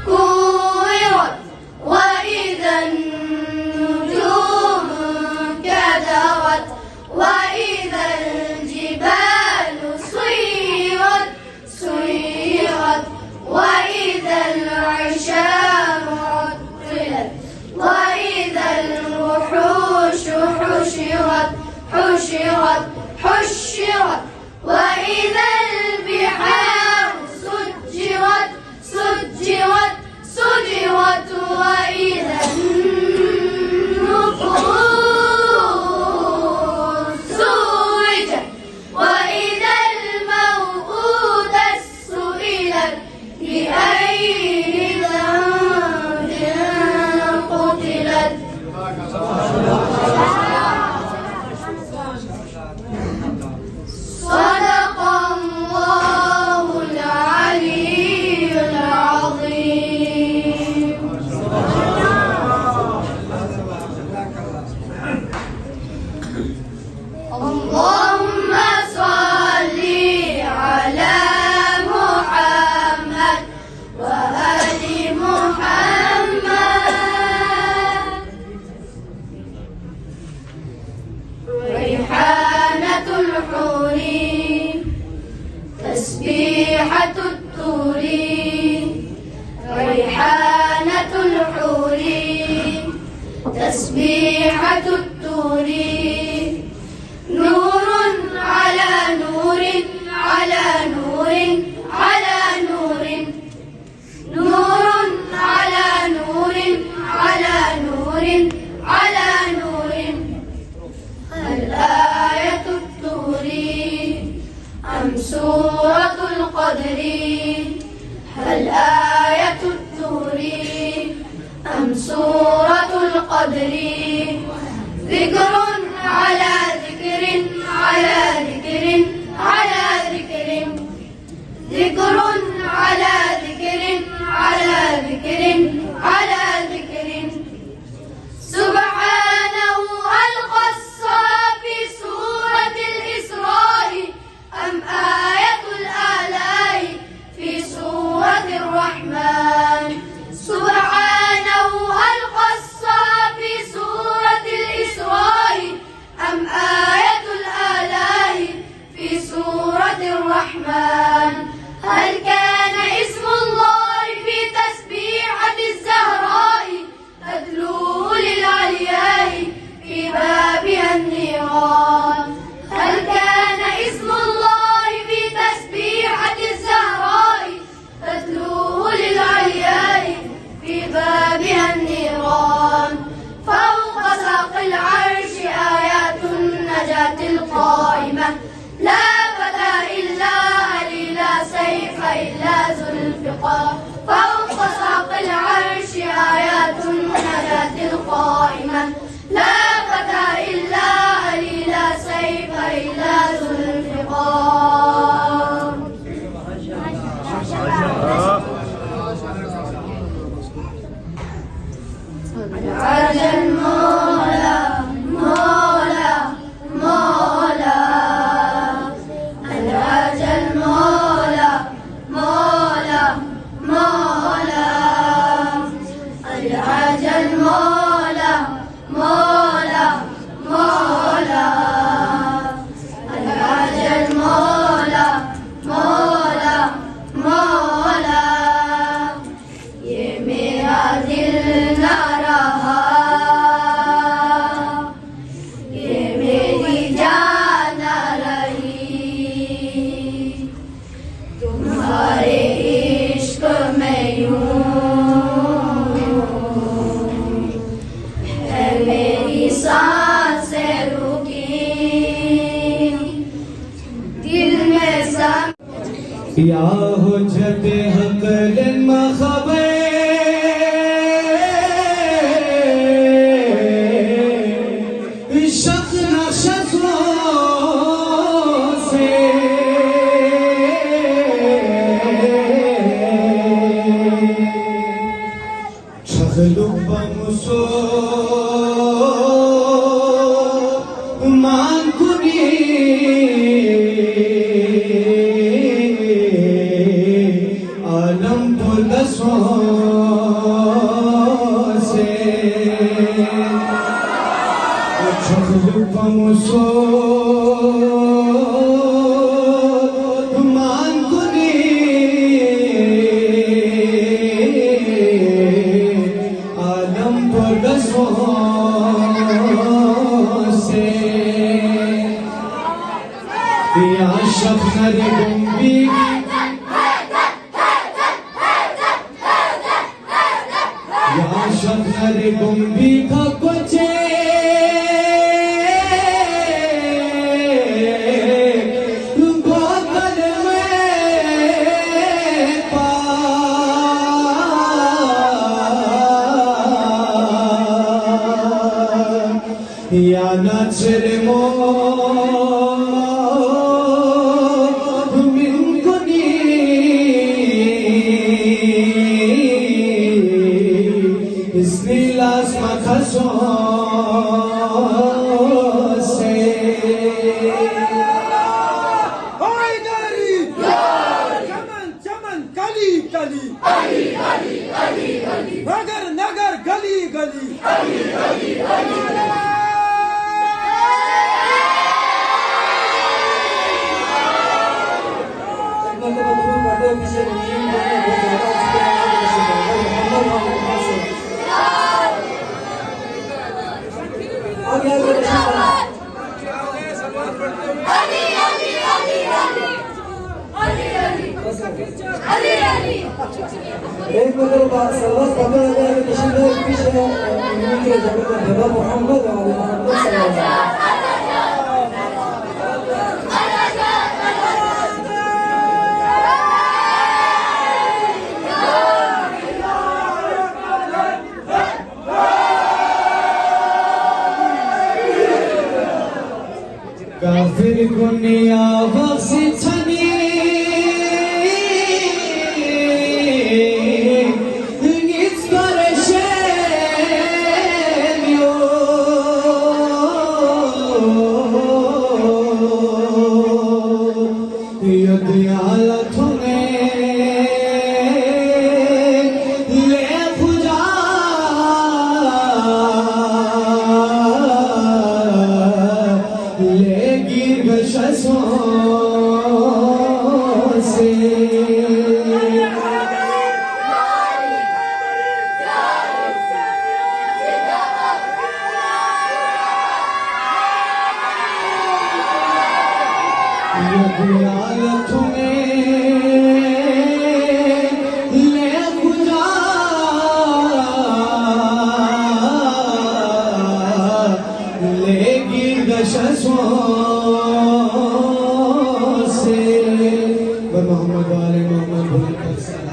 كورت وإذا النجوم انكدرت وإذا الجبال سيرت وإذا العشار عطلت وإذا الوحوش حشرت وإذا البحار سجرت وإذا النفوس زوجت وإذا الموءودة سئلت بأي ذنب قتلت. صدق الله العلي العظيم. اللهم صل على محمد وآل محمد. ريحانة الحور تسبيحة الطور ريحانة الحور تسبيحة الطور نور على نور على نور على نور نور على نور على نور على نور. الآية الطور أم سورة القدر الآية الطور أم سورة القدر ذكر على ذكر على ذكر على ذكر ذكر على ذكر على ذكر على ذكر. سبحانه ألقى في سورة الإسراء أم آية الآلاء في سورة الرحمن. سبحانه ألقى في سورة الإسراء أم آية الآلاء في سورة الرحمن. هل كان اسم الله في تسبيحة الزهراء تدلو للعلياء في بابها النيران. هل كان اسم الله في تسبيحة الزهراء تدلو للعلياء في بابها النيران. فوق ساق العرش آيات النجاة القائمة لا فتى إلا علي لا سيف إلا ذو الفقار. فوق ساق العرش آيات النجاة القائمة لا فتى إلا علي لا سيف إلا ذو الفقار. عز المولى مولى مولى العز المولى مولى مولى العز المولى مولى مولى العز المولى مولى مولى. ये मेरा दिल ना रहा ये मेरी जान ना रही तुम्हारे इश्क में यूं है मेरी सांसें रुकी दिल में सम या हुज्जत हक़ल मख़बे आलम तो شخلق ومصور مان كني عالم پردسو سے یا شبنر گنبی یا شبنر گنبی کا کچے या नाचर मो मिन कुनी इसने लाज मखसो से चमन चमन गली गली नगर नगर गली गली एक मतलब सर्वस पकड़ गया किसी ने पीछे उनके जगत में भेदा मोहम्मद और मोहम्मद सल्लल्लाहु काफिर गुनिया बख्शी छनी निज करशे लियो यद आला थने ले खुजा ले गिर गशसो से गुलाल तुम्हें ले खुदा ले गिर गशसो से मोहम्मद वाले मोहम्मद